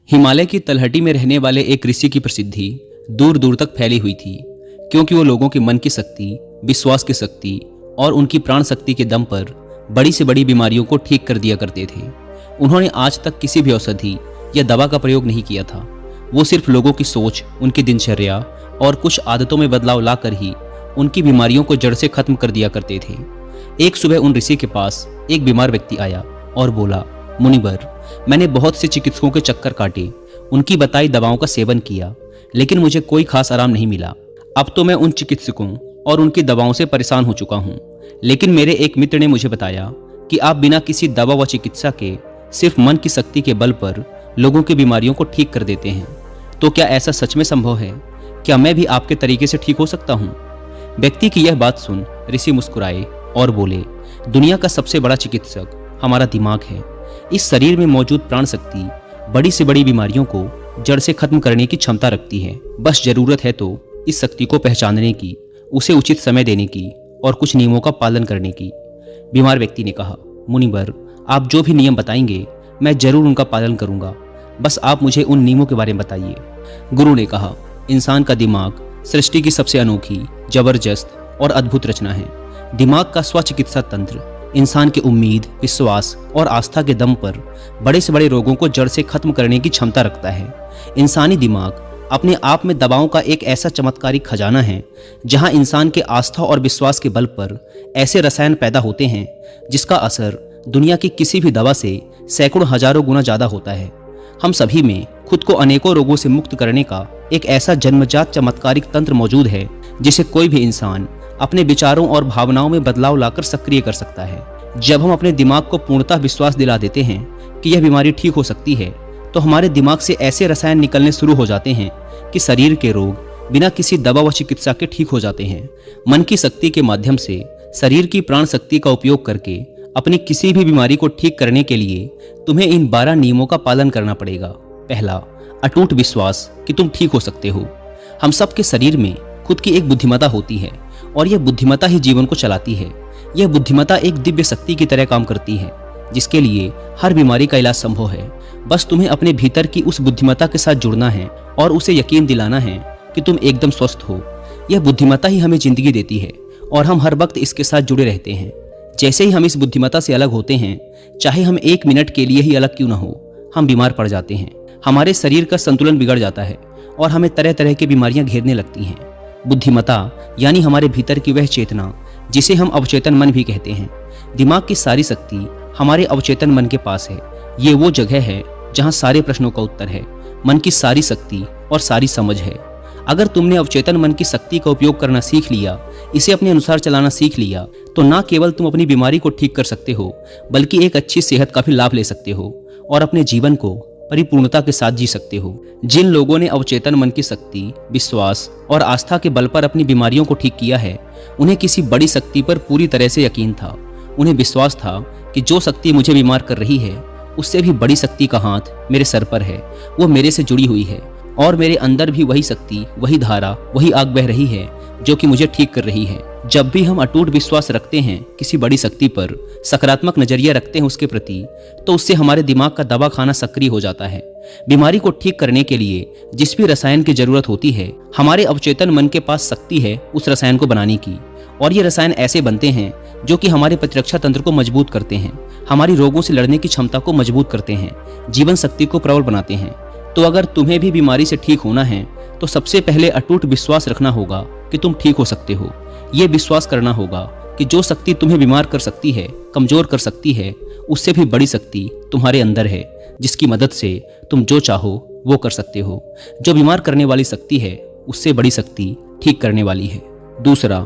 हिमालय की तलहटी में रहने वाले एक ऋषि की प्रसिद्धि दूर दूर तक फैली हुई थी, क्योंकि वो लोगों के मन की शक्ति, विश्वास की शक्ति और उनकी प्राण शक्ति के दम पर बड़ी से बड़ी बीमारियों को ठीक कर दिया करते थे। उन्होंने आज तक किसी भी औषधि या दवा का प्रयोग नहीं किया था। वो सिर्फ लोगों की सोच, उनकी दिनचर्या और कुछ आदतों में बदलाव लाकर ही उनकी बीमारियों को जड़ से खत्म कर दिया करते थे। एक सुबह उन ऋषि के पास एक बीमार व्यक्ति आया और बोला, मुनिवर, मैंने बहुत से चिकित्सकों के चक्कर काटे, उनकी बताई दवाओं का सेवन किया, लेकिन मुझे कोई खास आराम नहीं मिला। अब तो मैं उन चिकित्सकों और उनकी दवाओं से परेशान हो चुका हूँ। लेकिन मेरे एक मित्र ने मुझे बताया कि आप बिना किसी दवा व चिकित्सा के सिर्फ मन की शक्ति के बल पर लोगों की बीमारियों को ठीक कर देते हैं। तो क्या ऐसा सच में संभव है? क्या मैं भी आपके तरीके से ठीक हो सकता हूँ? व्यक्ति की यह बात सुन ऋषि मुस्कुराए और बोले, दुनिया का सबसे बड़ा चिकित्सक हमारा दिमाग है। इस शरीर में मौजूद प्राण शक्ति बड़ी से बड़ी बीमारियों को जड़ से खत्म करने की क्षमता रखती है। बस जरूरत है तो इस शक्ति को पहचानने की, उसे उचित समय देने की और कुछ नियमों का पालन करने की। बीमार व्यक्ति ने कहा, मुनिवर, आप जो भी नियम बताएंगे मैं जरूर उनका पालन करूंगा, बस आप मुझे उन नियमों के बारे में बताइए। गुरु ने कहा, इंसान का दिमाग सृष्टि की सबसे अनोखी, जबरदस्त और अद्भुत रचना है। दिमाग का स्वचिकित्सा तंत्र इंसान के उम्मीद, विश्वास और आस्था के दम पर बड़े से बड़े रोगों को जड़ से खत्म करने की क्षमता रखता है। इंसानी दिमाग अपने आप में दवाओं का एक ऐसा चमत्कारिक खजाना है, जहां इंसान के आस्था और विश्वास के बल पर ऐसे रसायन पैदा होते हैं जिसका असर दुनिया की किसी भी दवा से सैकड़ों हजारों गुना ज्यादा होता है। हम सभी में खुद को अनेकों रोगों से मुक्त करने का एक ऐसा जन्मजात चमत्कारिक तंत्र मौजूद है, जिसे कोई भी इंसान अपने विचारों और भावनाओं में बदलाव लाकर सक्रिय कर सकता है। जब हम अपने दिमाग को पूर्णतः विश्वास दिला देते हैं कि यह बीमारी ठीक हो सकती है, तो हमारे दिमाग से ऐसे रसायन निकलने शुरू हो जाते हैं कि शरीर के रोग बिना किसी दवा व चिकित्सा के ठीक हो जाते हैं। मन की शक्ति के माध्यम से शरीर की प्राण शक्ति का उपयोग करके अपनी किसी भी बीमारी को ठीक करने के लिए तुम्हें इन 12 नियमों का पालन करना पड़ेगा। पहला, अटूट विश्वास कि तुम ठीक हो सकते हो। हम सबके शरीर में खुद की एक बुद्धिमत्ता होती है और यह बुद्धिमत्ता ही जीवन को चलाती है। यह बुद्धिमत्ता एक दिव्य शक्ति की तरह काम करती है, जिसके लिए हर बीमारी का इलाज संभव है। बस तुम्हें अपने भीतर की उस बुद्धिमत्ता के साथ जुड़ना है और उसे यकीन दिलाना है कि तुम एकदम स्वस्थ हो। यह बुद्धिमत्ता ही हमें जिंदगी देती है और हम हर वक्त इसके साथ जुड़े रहते हैं। जैसे ही हम इस बुद्धिमत्ता से अलग होते हैं, चाहे हम 1 मिनट के लिए ही अलग क्यों न हो, हम बीमार पड़ जाते हैं। हमारे शरीर का संतुलन बिगड़ जाता है और हमें तरह तरह की बीमारियां घेरने लगती हैं। बुद्धिमत्ता यानी हमारे भीतर की वह चेतना जिसे हम अवचेतन मन भी कहते हैं। दिमाग की सारी शक्ति हमारे अवचेतन मन के पास है। ये वो जगह है जहां सारे प्रश्नों का उत्तर है, मन की सारी शक्ति और सारी समझ है। अगर तुमने अवचेतन मन की शक्ति का उपयोग करना सीख लिया, इसे अपने अनुसार चलाना सीख लिया, तो ना केवल तुम अपनी बीमारी को ठीक कर सकते हो, बल्कि एक अच्छी सेहत का भी लाभ ले सकते हो और अपने जीवन को परिपूर्णता के साथ जी सकते हो। जिन लोगों ने अवचेतन मन की शक्ति, विश्वास और आस्था के बल पर अपनी बीमारियों को ठीक किया है, उन्हें किसी बड़ी शक्ति पर पूरी तरह से यकीन था। उन्हें विश्वास था कि जो शक्ति मुझे बीमार कर रही है, उससे भी बड़ी शक्ति का हाथ मेरे सर पर है। वो मेरे से जुड़ी हुई है और मेरे अंदर भी वही शक्ति, वही धारा, वही आग बह रही है जो कि मुझे ठीक कर रही है। जब भी हम अटूट विश्वास रखते हैं किसी बड़ी शक्ति पर, सकारात्मक नजरिया रखते हैं उसके प्रति, तो उससे हमारे दिमाग का दवा खाना सक्रिय हो जाता है। बीमारी को ठीक करने के लिए जिस भी रसायन की जरूरत होती है, हमारे अवचेतन मन के पास शक्ति है उस रसायन को बनाने की। और ये रसायन ऐसे बनते हैं जो कि हमारे प्रतिरक्षा तंत्र को मजबूत करते हैं, हमारी रोगों से लड़ने की क्षमता को मजबूत करते हैं, जीवन शक्ति को प्रबल बनाते हैं। तो अगर तुम्हें भी बीमारी से ठीक होना है, तो सबसे पहले अटूट विश्वास रखना होगा कि तुम ठीक हो सकते हो। ये विश्वास करना होगा कि जो शक्ति तुम्हें बीमार कर सकती है, कमजोर कर सकती है, उससे भी बड़ी शक्ति तुम्हारे अंदर है, जिसकी मदद से तुम जो चाहो वो कर सकते हो। जो बीमार करने वाली शक्ति है, उससे बड़ी शक्ति ठीक करने वाली है। दूसरा,